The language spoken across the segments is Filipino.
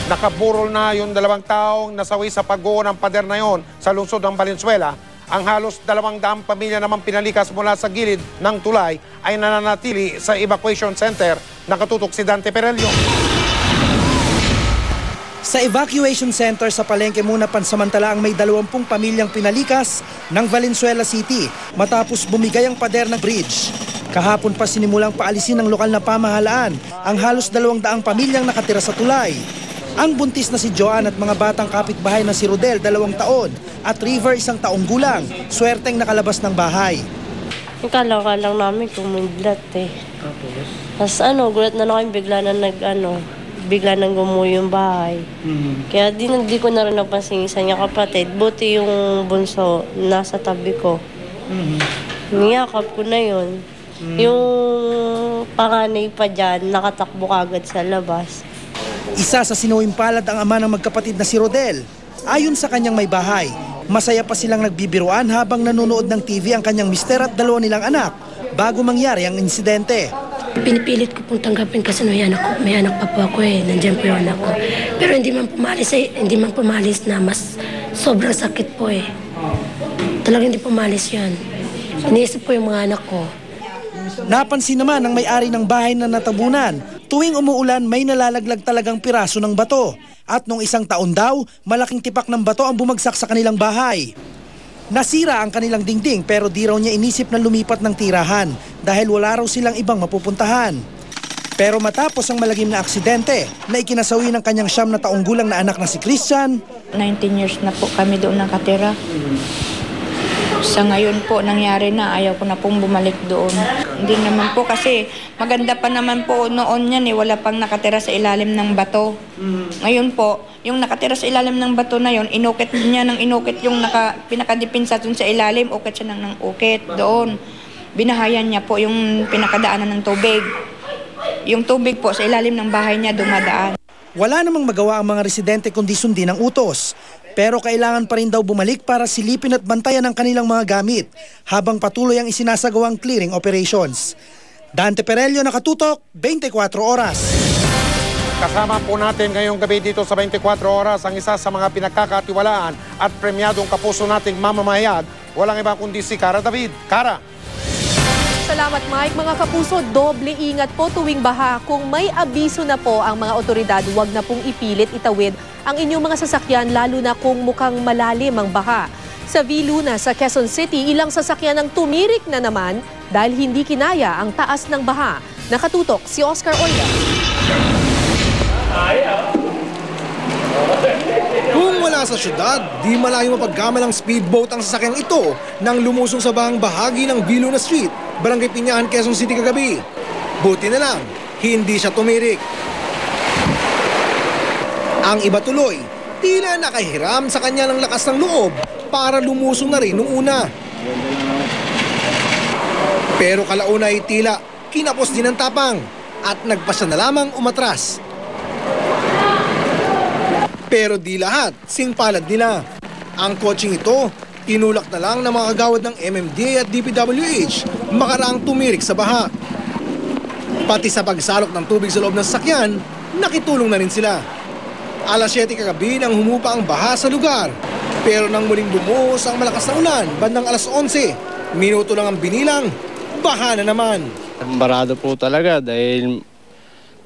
Nakaburol na yung 2 taong nasawi sa pagguho ng pader na yon sa lungsod ng Valenzuela. Ang halos 200 pamilya naman pinalikas mula sa gilid ng tulay ay nananatili sa evacuation center. Nakatutok si Dante Perello. Sa evacuation center sa Palengke muna pansamantala ang may 20 pamilyang pinalikas ng Valenzuela City matapos bumigay ang pader ng bridge. Kahapon pa sinimulang paalisin ng lokal na pamahalaan ang halos 200 pamilyang nakatira sa tulay. Ang buntis na si Joanne at mga batang kapitbahay na si Rodel, 2 taon, at River, 1 taong gulang, swerteng nakalabas ng bahay. Kala-kala lang namin kumidlat eh. Tapos gulat na lang bigla nang gumuho yung bahay. Kaya di ko na rin napansin sa niya kapatid. Buti yung bunso nasa tabi ko. Niyakap ko na yun. Yung panganay pa dyan, nakatakbo kagad sa labas. Isa sa sinuwing palad ang ama ng magkapatid na si Rodel. Ayon sa kanyang may bahay, masaya pa silang nagbibiruan habang nanonood ng TV ang kanyang mister at 2 nilang anak bago mangyari ang insidente. Pinipilit ko pong tanggapin kasi may anak pa po ako eh, nandiyan po yung anak ko. Pero hindi man pumalis na mas sobrang sakit po eh. Talagang hindi pumalis yan. Iniisip po yung mga anak ko. Napansin naman ng may-ari ng bahay na natabunan, tuwing umuulan may nalalaglag talagang piraso ng bato. At nung 1 taon daw, malaking tipak ng bato ang bumagsak sa kanilang bahay. Nasira ang kanilang dingding pero di raw niya inisip na lumipat ng tirahan dahil wala raw silang ibang mapupuntahan. Pero matapos ang malagim na aksidente na ikinasawi ng kanyang 9 na taong gulang na anak na si Christian, 19 years na po kami doon nakatira. Sa ngayon po, nangyari na, ayaw ko na pong bumalik doon. Hindi naman po kasi maganda pa naman po noon yan eh, wala pang nakatira sa ilalim ng bato. Ngayon po, yung nakatira sa ilalim ng bato na yon, inukit niya ng inukit yung pinakadipinsa dun sa ilalim, ukit siya ng ukit doon. Binahayan niya po yung pinakadaanan ng tubig. Yung tubig po sa ilalim ng bahay niya dumadaan. wala namang magawa ang mga residente kundi sundin ang utos. Pero kailangan pa rin daw bumalik para silipin at bantayan ang kanilang mga gamit habang patuloy ang isinasagawang clearing operations. Dante Perello, Nakatutok, 24 Oras. Kasama po natin ngayong gabi dito sa 24 Oras ang isa sa mga pinagkakatiwalaan at premyadong kapuso nating mamamahayag. Walang iba kundi si Cara David. Cara. Salamat Mike. Mga kapuso, doble ingat po tuwing baha. Kung may abiso na po ang mga otoridad, huwag na pong ipilit itawid ang inyong mga sasakyan lalo na kung mukhang malalim ang baha. Sa Viluna, sa Quezon City, ilang sasakyan ang tumirik na naman dahil hindi kinaya ang taas ng baha. Nakatutok si Oscar Olga. Kung wala sa syudad, di malayo mapagkamal ang speedboat ang sasakyang ito nang lumusong sa bahang bahagi ng Viluna Street, Barangay Piñahan, Quezon City kagabi. Buti na lang, hindi siya tumirik. Ang iba tuloy, tila nakahiram sa kanya ng lakas ng loob para lumusong na rin nung una. Pero kalaunay tila kinapos din ang tapang at nagpasya na lamang umatras. Pero di lahat, singpalad nila. Ang kotseng ito, tinulak na lang ng mga kagawad ng MMDA at DPWH makaraang tumirik sa baha. Pati sa pagsalok ng tubig sa loob ng sasakyan, nakitulong na rin sila. Alas 7 kagabi nang humupa ang baha sa lugar. Pero nang muling bumuhos ang malakas na ulan, bandang alas 11, minuto lang ang binilang, baha na naman. Barado po talaga dahil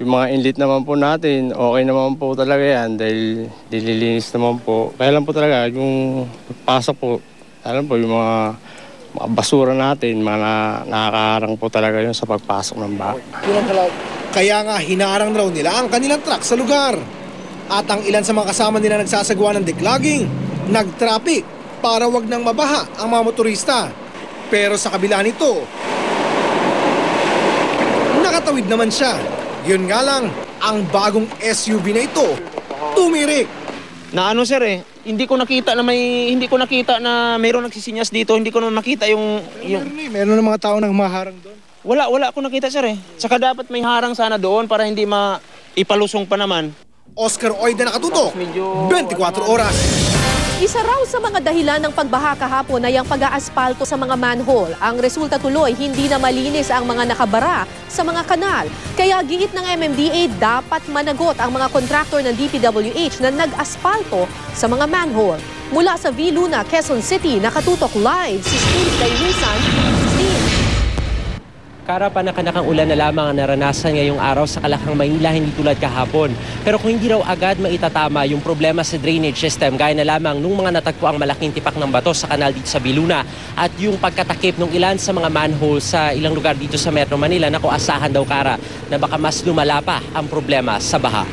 yung mga inlet naman po natin, okay naman po talaga yan dahil dililinis naman po. Kaya lang po talaga yung pasok po, alam po yung mga basura natin, mga nakakaharang po talaga yun sa pagpasok ng baha. Kaya nga hinarang raw nila ang kanilang truck sa lugar. At ang ilan sa mga kasama nila nagsasagawa ng declogging, nag-traffic para wag nang mabaha ang mga motorista. Pero sa kabila nito, nakatawid naman siya. Yun nga lang, ang bagong SUV na ito, tumirik. Na ano sir hindi ko nakita na mayroong nagsisinyas dito, hindi ko na makita yung... Meron ng mga tao nang maharang doon. Wala ako nakita sir Saka dapat may harang sana doon para hindi ipalusong pa naman. Oscar Oida, Nakatutok, 24 Oras. Isa raw sa mga dahilan ng pagbaha kahapon ay ang pag-aaspalto sa mga manhole. Ang resulta tuloy, hindi na malinis ang mga nakabara sa mga kanal. Kaya giit ng MMDA, dapat managot ang mga kontraktor ng DPWH na nag-aspalto sa mga manhole. Mula sa V. Luna, Quezon City, nakatutok live si Steve Dayrisan. Steve. Karapan-nakanakang ulan na lamang ang naranasan ngayong araw sa Kalakang Maynila, hindi tulad kahapon. Pero kung hindi raw agad maitatama yung problema sa drainage system, gaya na lamang nung mga natagpo ang malaking tipak ng bato sa kanal dito sa Viluna at yung pagkatakip ng ilan sa mga manhole sa ilang lugar dito sa Metro Manila, naku, asahan daw Kara na baka mas lumala pa ang problema sa baha.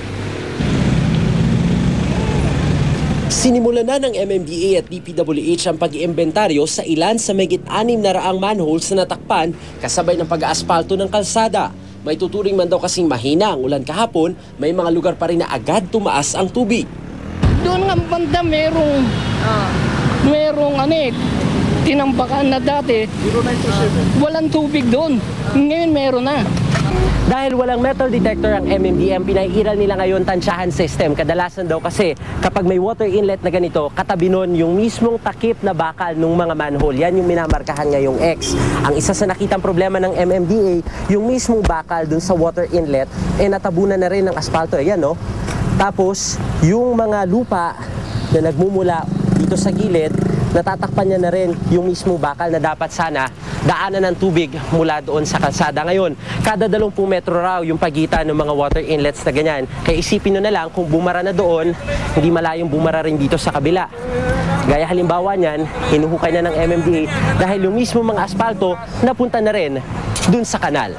Sinimulan na ng MMDA at DPWH ang pag-iimbentaryo sa ilan sa mahigit 600 manholes na natakpan kasabay ng pag-aaspalto ng kalsada. May tuturing man daw kasing mahina ang ulan kahapon, may mga lugar pa rin na agad tumaas ang tubig. Doon nga banda merong tinambakan na dati, walang tubig doon. Ngayon meron na. Dahil walang metal detector ang MMDM, pinairal nila ngayon tansyahan system. Kadalasan daw kasi kapag may water inlet na ganito, katabi nun yung mismong takip na bakal ng mga manhole. Yan yung minamarkahan ngayong X. Ang isa sa nakitang problema ng MMDA, yung mismong bakal dun sa water inlet, natabunan na rin ng asfalto. Ayan, no? Tapos, yung mga lupa na nagmumula dito sa gilid, natatakpan niya na rin yung mismo bakal na dapat sana daanan ng tubig mula doon sa kalsada. Ngayon, kada 20 metro raw yung pagitan ng mga water inlets na ganyan. Kaya isipin nyo na lang kung bumara na doon, hindi malayong bumara rin dito sa kabila. Gaya halimbawa niyan, hinuhukay na ng MMDA dahil yung mismo mga asfalto napunta na rin doon sa kanal.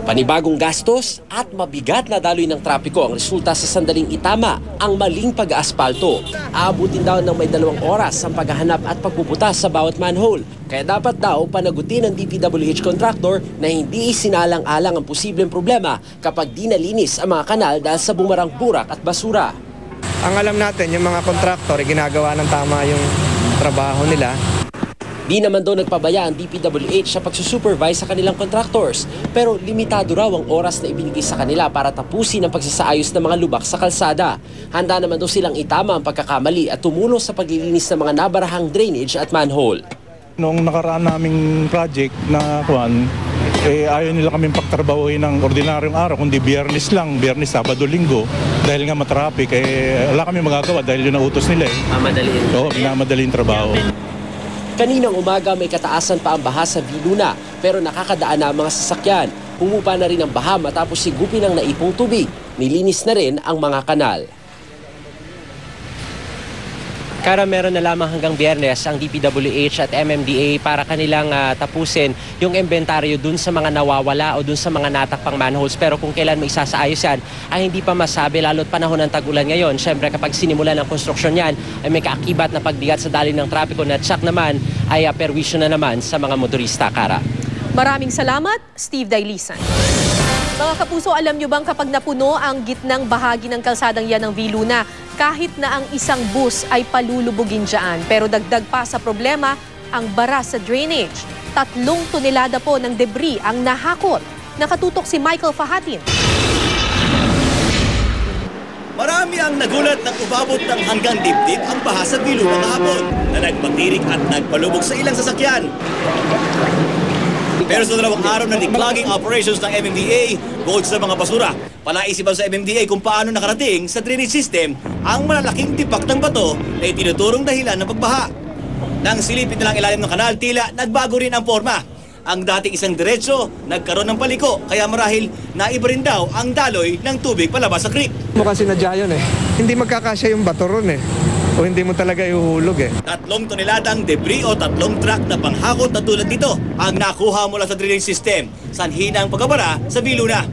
Panibagong gastos at mabigat na daloy ng trapiko ang resulta sa sandaling itama ang maling pag-aaspalto. Aabutin daw ng may 2 oras ang paghahanap at pagpuputas sa bawat manhole. Kaya dapat daw panagutin ng DPWH contractor na hindi isinalang-alang ang posibleng problema kapag di nalinis ang mga kanal dahil sa bumarang burak at basura. Ang alam natin, yung mga contractor, ginagawa ng tama yung trabaho nila. Di naman daw nagpabaya ang DPWH sa pagsusupervise sa kanilang contractors, pero limitado raw ang oras na ibinigay sa kanila para tapusin ang pagsasaayos ng mga lubak sa kalsada. Handa naman daw silang itama ang pagkakamali at tumulong sa paglilinis ng mga nabarahang drainage at manhole. Noong nakaraan naming project na ayaw nila kaming pagtrabahuin ng ordinaryong araw, kundi biyernes lang, biyernes, sabado, linggo. Dahil nga matraffic, wala kami magagawa dahil yun ang utos nila. Mamadaliin. Oo, minamadaliin trabaho. Kaninang umaga may kataasan pa ang baha sa Viluna pero nakakadaan na ang mga sasakyan. Humupa na rin ang baha matapos sigupin ang naipong tubig. Nilinis na rin ang mga kanal. Kara, meron na lamang hanggang Biyernes ang DPWH at MMDA para kanilang tapusin yung inventaryo dun sa mga nawawala o dun sa mga natakpang manholes. Pero kung kailan may isasaayos yan ay hindi pa masabi, lalo't panahon ng tag-ulan ngayon. Siyempre kapag sinimulan ang konstruksyon yan ay may kaakibat na pagbigat sa daloy ng trapiko na tsak naman ay perwisyo na naman sa mga motorista. Kara. Maraming salamat, Steve Daylisan. Mga kapuso, alam nyo bang kapag napuno ang gitnang bahagi ng kalsadang yan ng Viluna, kahit na ang isang bus ay palulubugin dyan. Pero dagdag pa sa problema, ang bara sa drainage. 3 tonelada po ng debris ang nahakot. Nakatutok si Michael Fahatin. Marami ang nagulat nang umabot ng hanggang dibdib ang baha sa Viluna kahapon na nagpatirik at nagpalubog sa ilang sasakyan. Pero sa 2 araw ng declogging operations ng MMDA, bukod sa mga basura, palaisipan sa MMDA kung paano nakarating sa drainage system ang malalaking tipak ng bato na itinuturong dahilan ng pagbaha. Nang silipin nilang ilalim ng kanal, tila nagbago rin ang forma. Ang dating isang diretso, nagkaroon ng paliko, kaya marahil naiba rin daw ang daloy ng tubig palabas sa creek. Mukhang sinadya yun Hindi magkakasya yung bato ron O hindi mo talaga ihuhulog 3 toneladang debris o 3 truck na panghakot na tulad nito ang nakuha mula sa drilling system, sanhi ng pagkabara sa Viluna.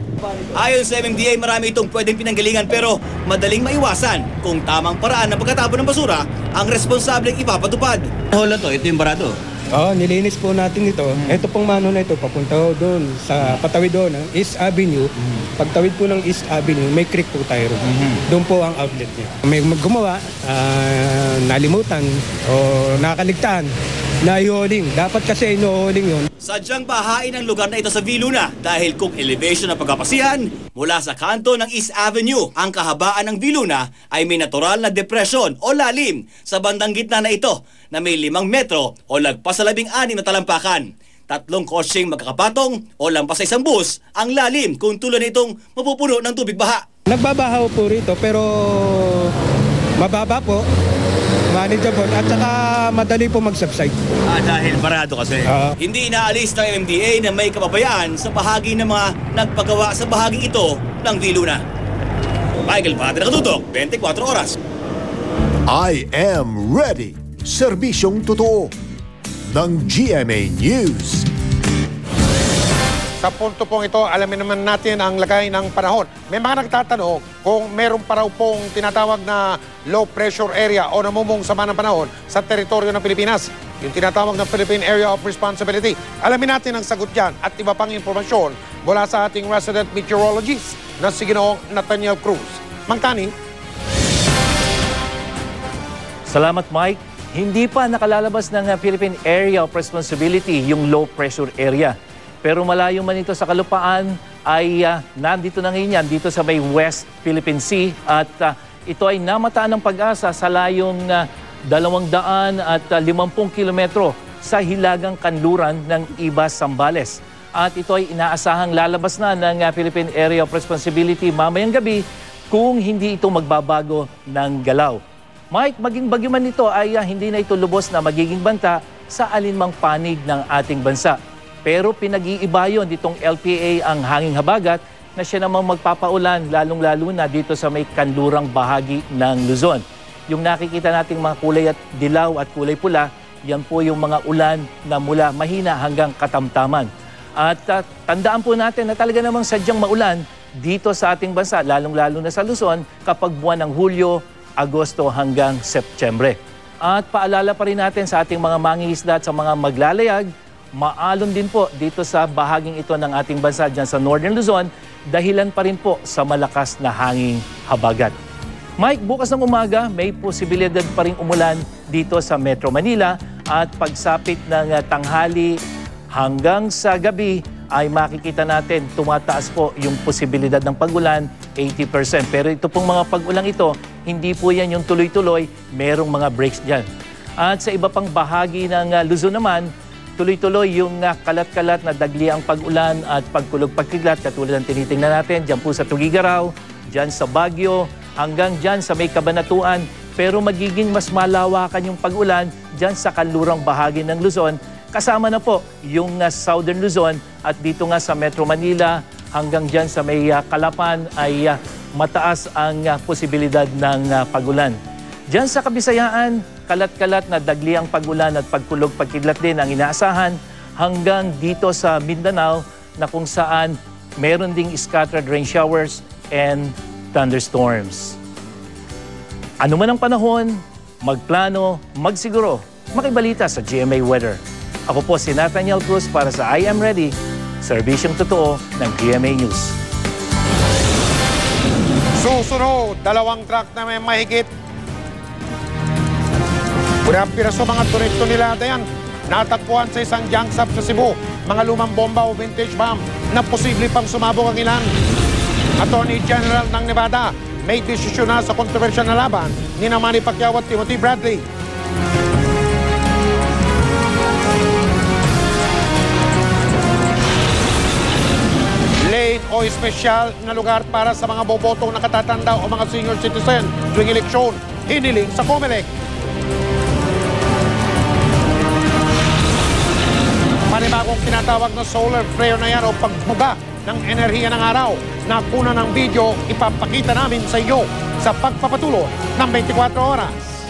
Ayon sa MMDA, marami itong pwedeng pinanggalingan pero madaling maiwasan kung tamang paraan ng pagkatapon ng basura ang responsableng ipapatupad. Ito yung barado. Nilinis po natin ito. Ito pong mano na ito, papunta doon sa patawid doon, ng East Avenue. Pagtawid po ng East Avenue, may creek po tayo. Doon po ang outlet niya. May gumawa, nalimutan o nakaligtaan. naiholing. Dapat kasi inuholing yun. Sadyang bahain ang lugar na ito sa Viluna dahil kung elevation ng pagkapasihan mula sa kanto ng East Avenue, ang kahabaan ng Viluna ay may natural na depresyon o lalim sa bandang gitna na ito na may 5 metro o lagpas sa 16 na talampakan. 3 kotseng magkakapatong o lampas sa 1 bus ang lalim kung tulad nitong mapupuno ng tubig baha. Nagbabahaw po rito pero mababa po. Manageable at saka madali po mag-subside. Dahil barado kasi. Hindi inaalis ng MMDA na may kapabayaan sa bahagi ng mga nagpagawa sa bahagi ito ng Viluna. Michael Padre Nakatutok, 24 Oras. I am ready. Serbisyong totoo ng GMA News. Sa punto pong ito, alamin naman natin ang lagay ng panahon. May mga nagtatanong kung meron pa raw pong tinatawag na low pressure area o namumong sama ng panahon sa teritoryo ng Pilipinas. Yung tinatawag na Philippine Area of Responsibility. Alamin natin ang sagot dyan at iba pang impormasyon mula sa ating resident meteorologist na si Ginoong Nathaniel Cruz. Mangtani. Salamat, Mike. Hindi pa nakalalabas ng Philippine Area of Responsibility yung low pressure area. Pero malayo man ito sa kalupaan ay nandito na ngayon yan, dito sa may West Philippine Sea. At ito ay namataan ng pag-asa sa layong 250 kilometro sa hilagang kanluran ng Ibas, Zambales. At ito ay inaasahang lalabas na ng Philippine Area of Responsibility mamayang gabi kung hindi ito magbabago ng galaw. Mike, maging bagyo man ito ay hindi na ito lubos na magiging banta sa alinmang panig ng ating bansa. Pero pinag-iiba yun ditong LPA ang hanging habagat na siya namang magpapaulan lalong-lalo na dito sa may kanlurang bahagi ng Luzon. Yung nakikita nating mga kulay at dilaw at kulay pula, yan po yung mga ulan na mula mahina hanggang katamtaman. At tandaan po natin na talaga namang sadyang maulan dito sa ating bansa, lalong-lalo na sa Luzon kapag buwan ng Hulyo, Agosto hanggang Setyembre. At paalala pa rin natin sa ating mga mangingisda at sa mga maglalayag, maalon din po dito sa bahaging ito ng ating bansa dyan sa Northern Luzon, dahilan pa rin po sa malakas na hanging habagat. Mike, bukas ng umaga may posibilidad pa rin umulan dito sa Metro Manila at pagsapit ng tanghali hanggang sa gabi ay makikita natin tumataas po yung posibilidad ng pag-ulan 80%. Pero ito pong mga pag-ulang ito, hindi po yan yung tuloy-tuloy, merong mga breaks dyan. At sa iba pang bahagi ng Luzon naman, tuloy-tuloy yung kalat-kalat na dagliang pag-ulan at pagkulog-pagkidlat katulad ng tinitingnan natin dyan po sa Tugigaraw, dyan sa Baguio, hanggang dyan sa may Cabanatuan. Pero magiging mas malawakan yung pag-ulan dyan sa kanlurang bahagi ng Luzon. Kasama na po yung Southern Luzon at dito nga sa Metro Manila hanggang dyan sa may Calapan ay mataas ang posibilidad ng pag-ulan. Diyan sa Kabisayaan, kalat-kalat na dagliang pag-ulan at pagkulog-pagkidlat din ang inaasahan hanggang dito sa Mindanao na kung saan meron ding scattered rain showers and thunderstorms. Ano man ang panahon, magplano, magsiguro, makibalita sa GMA Weather. Ako po si Nathaniel Cruz para sa I Am Ready, serbisyong totoo ng GMA News. Susunod, 2 truck na may mahigit 10 piraso mga tunit-tunilada yan. Natagpuan sa isang junk shop sa Cebu. Mga lumang bomba o vintage bomb na posible pang sumabog ang ilan. Attorney General ng Nevada may desisyon na sa kontrobersyal na laban ni Manny Pacquiao at Timothy Bradley. Lane o espesyal na lugar para sa mga bobotong nakatatanda o mga senior citizen tuwing eleksyon, hiniling sa COMELEC. Panibagong tinatawag na solar flare na yan o pagbuga ng enerhiya ng araw na kuna ng video ipapakita namin sa inyo sa pagpapatuloy ng 24 oras.